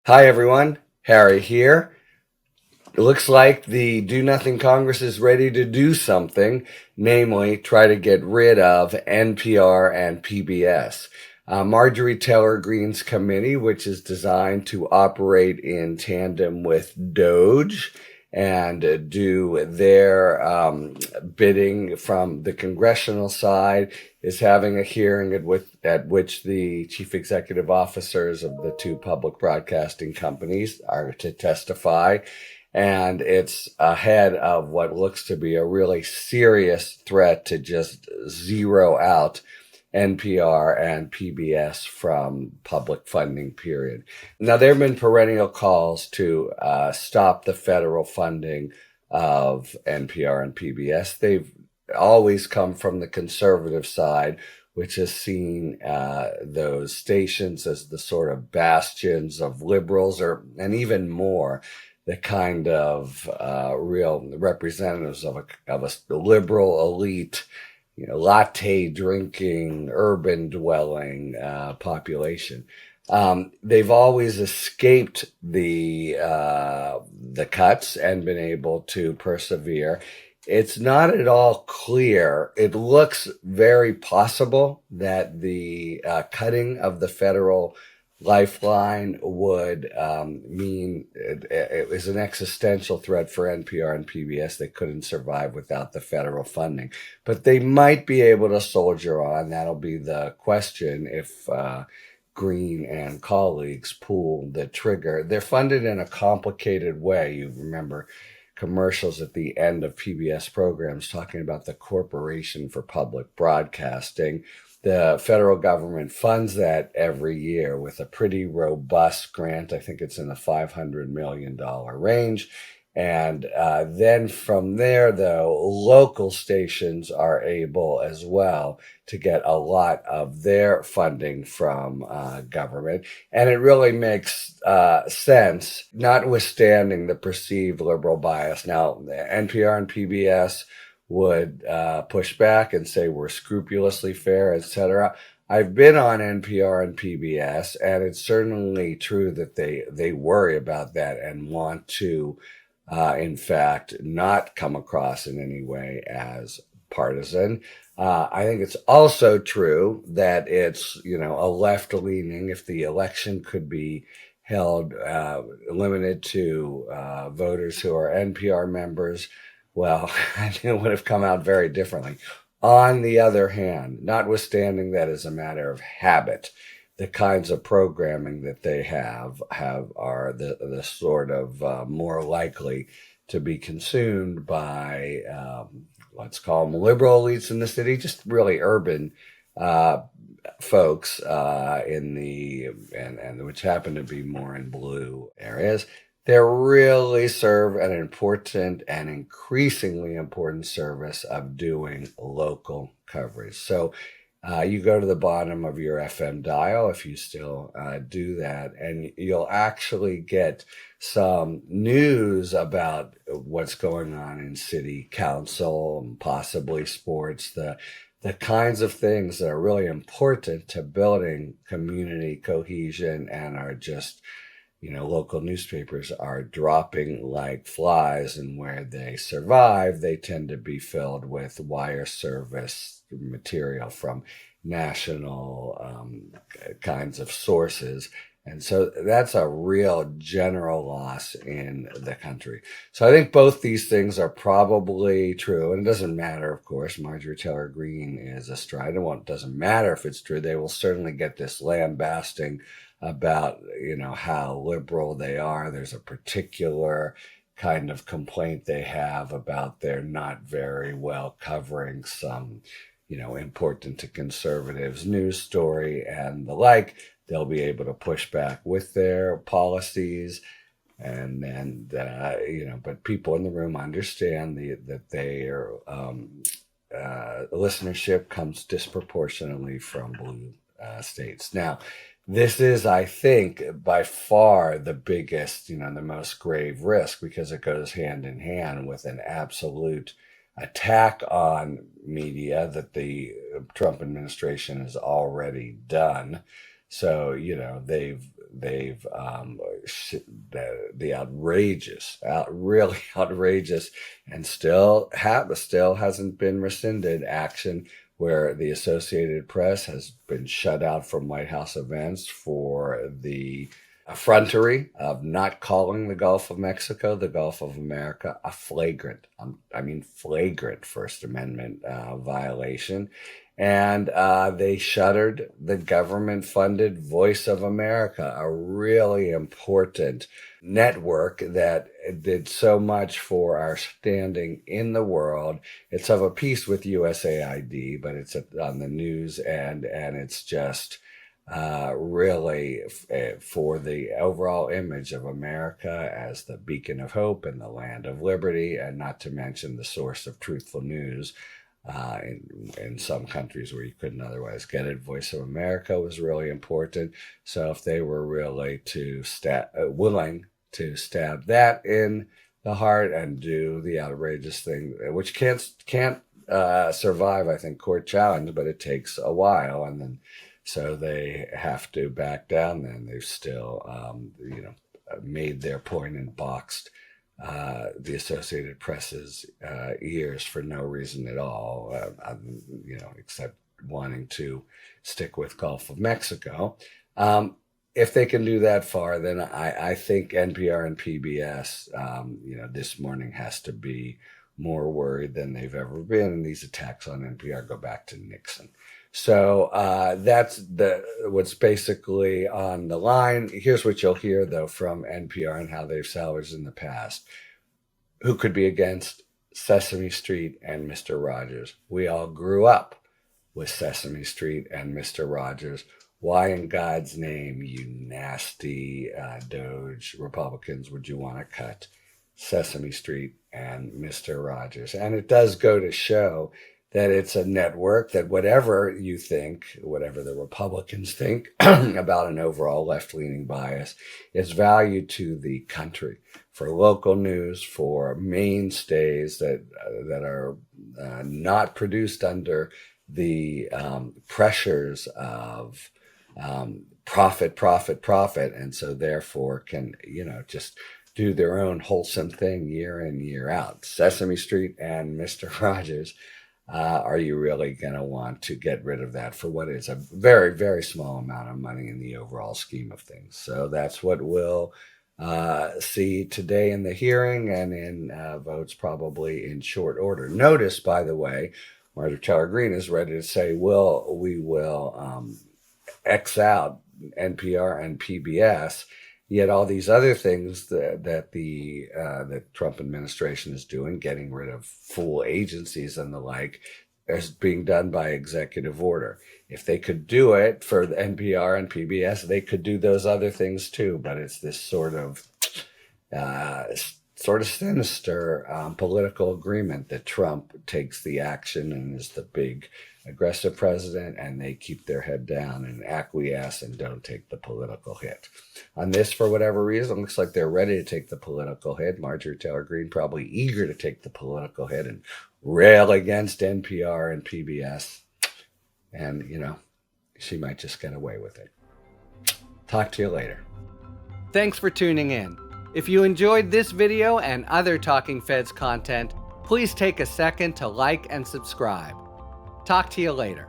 Hi, everyone. Harry here. It looks like the Do Nothing Congress is ready to do something, namely try to get rid of NPR and PBS. Marjorie Taylor Greene's committee, which is designed to operate in tandem with Doge and do their bidding from the congressional side, is having a hearing at which the chief executive officers of the two public broadcasting companies are to testify. And it's ahead of what looks to be a really serious threat to just zero out NPR and PBS from public funding, period. Now, there have been perennial calls to stop the federal funding of NPR and PBS. They've always come from the conservative side, which has seen those stations as the sort of bastions of liberals, and even more, the kind of real representatives of a liberal elite, latte drinking, urban dwelling population. They've always escaped the cuts and been able to persevere. It's not at all clear. It looks very possible that the cutting of the federal lifeline would mean it was an existential threat for NPR and PBS. They couldn't survive without the federal funding, but they might be able to soldier on. That'll be the question if Green and colleagues pull the trigger. They're funded in a complicated way. You remember commercials at the end of PBS programs talking about the Corporation for Public Broadcasting. The federal government funds that every year with a pretty robust grant. I think it's in the $500 million range. And then from there, though, local stations are able as well to get a lot of their funding from government. And it really makes sense, notwithstanding the perceived liberal bias. Now, NPR and PBS would push back and say we're scrupulously fair, etc. I've been on NPR and PBS, and it's certainly true that they worry about that and want to, in fact, not come across in any way as partisan. I think it's also true that it's, a left-leaning, if the election could be held limited to voters who are NPR members, well, I think it would have come out very differently. On the other hand, notwithstanding that as a matter of habit, the kinds of programming that they have are the sort of more likely to be consumed by let's call them liberal elites in the city, just really urban folks in the and which happen to be more in blue areas. They really serve an important and increasingly important service of doing local coverage. So you go to the bottom of your FM dial, if you still do that, and you'll actually get some news about what's going on in city council and possibly sports, the kinds of things that are really important to building community cohesion and are just, local newspapers are dropping like flies, and where they survive, they tend to be filled with wire service material from national kinds of sources. And so that's a real general loss in the country. So I think both these things are probably true. And it doesn't matter, of course. Marjorie Taylor Greene is astride. And it doesn't matter if it's true. They will certainly get this lambasting about, how liberal they are. There's a particular kind of complaint they have about their not very well covering some, important to conservatives news story and the like. They'll be able to push back with their policies. And then, but people in the room understand that their listenership comes disproportionately from blue states. Now, this is, I think, by far the biggest, the most grave risk, because it goes hand in hand with an absolute attack on media that the Trump administration has already done. So, they've the outrageous, really outrageous, and still hasn't been rescinded action where the Associated Press has been shut out from White House events for the effrontery of not calling the Gulf of Mexico the Gulf of America a flagrant First Amendment violation. And they shuttered the government-funded Voice of America, a really important network that did so much for our standing in the world. It's of a piece with USAID, but it's on the news, and it's just really for the overall image of America as the beacon of hope and the land of liberty, and not to mention the source of truthful news. In some countries where you couldn't otherwise get it, Voice of America was really important. So if they were really willing to stab that in the heart and do the outrageous thing, which can't survive, I think, court challenge, but it takes a while, and then so they have to back down. Then they've still, made their point and boxed the Associated Press's ears for no reason at all, except wanting to stick with Gulf of Mexico. If they can do that far, then I think NPR and PBS, this morning has to be more worried than they've ever been. And these attacks on NPR go back to Nixon. So that's what's basically on the line. Here's what you'll hear, though, from NPR and how they've salvaged in the past. Who could be against Sesame Street and Mr. Rogers? We all grew up with Sesame Street and Mr. Rogers. Why in God's name, you nasty Doge Republicans, would you want to cut Sesame Street and Mr. Rogers? And it does go to show that it's a network that whatever the Republicans think about an overall left-leaning bias, is valued to the country for local news, for mainstays that are not produced under the pressures of profit, and so therefore can, just do their own wholesome thing year in, year out. Sesame Street and Mr. Rogers. Are you really going to want to get rid of that for what is a very, very small amount of money in the overall scheme of things? So that's what we'll see today in the hearing and in votes probably in short order. Notice, by the way, Marjorie Taylor Greene is ready to say, we will X out NPR and PBS. Yet all these other things that the Trump administration is doing, getting rid of full agencies and the like, is being done by executive order. If they could do it for the NPR and PBS, they could do those other things too. But it's this sort of sinister political agreement that Trump takes the action and is the big aggressive president, and they keep their head down and acquiesce and don't take the political hit. On this, for whatever reason, looks like they're ready to take the political hit. Marjorie Taylor Greene probably eager to take the political hit and rail against NPR and PBS. And, she might just get away with it. Talk to you later. Thanks for tuning in. If you enjoyed this video and other Talking Feds content, please take a second to like and subscribe. Talk to you later.